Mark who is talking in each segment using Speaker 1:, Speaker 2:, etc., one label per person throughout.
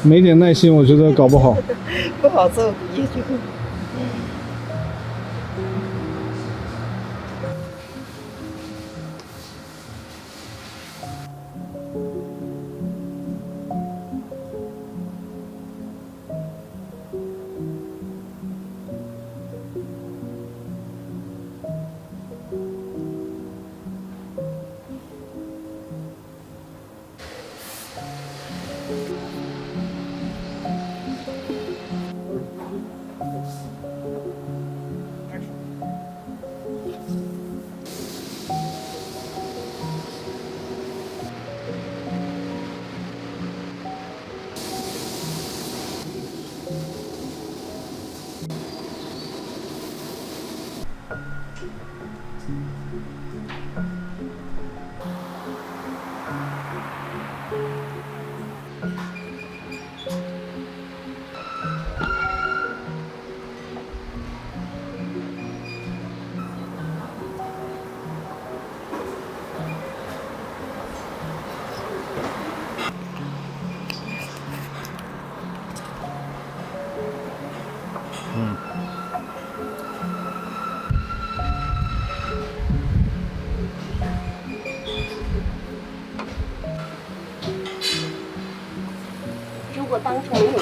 Speaker 1: 没点耐心，我觉得搞不好。
Speaker 2: 不好做也就。
Speaker 3: 如果当初没有犹豫，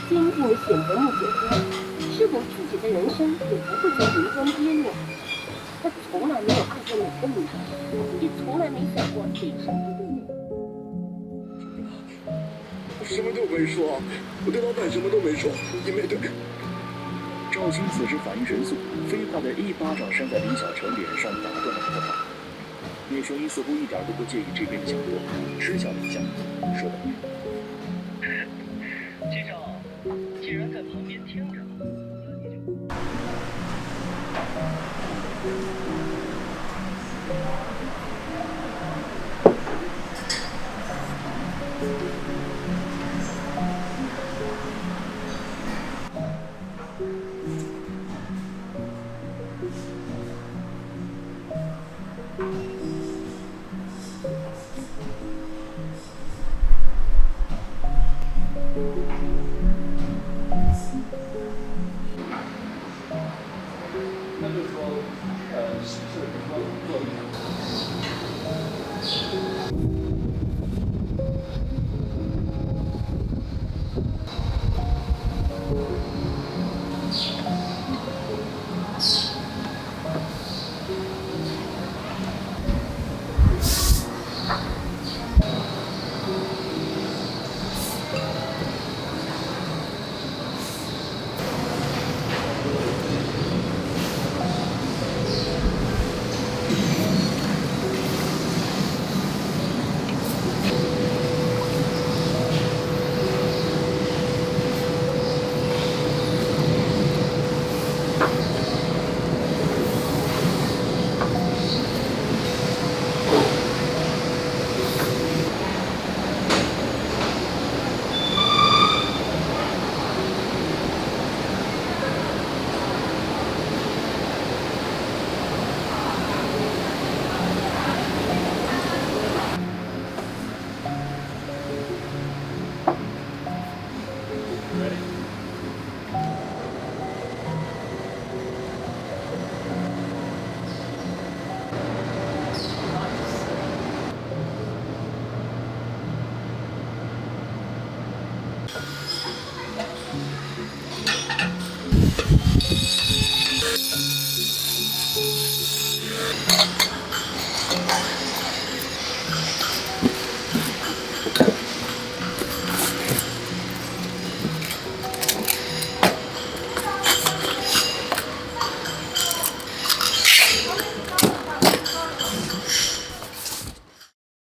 Speaker 3: 坚定地选择穆景辉，是否自己的人生也不会在云端跌落？他从来没有爱过哪个女人，也从来没想过对上一个人。
Speaker 4: 我什么都没说，我对老板什么都没说，也没对。
Speaker 5: 赵青此时反应神速，飞快的一巴掌扇在李小成脸上，打断了他的话。叶雄一似乎一点都不介意这边的角度，嗤笑了一下，说道：“
Speaker 6: 机长，既然在旁边听着，那你就……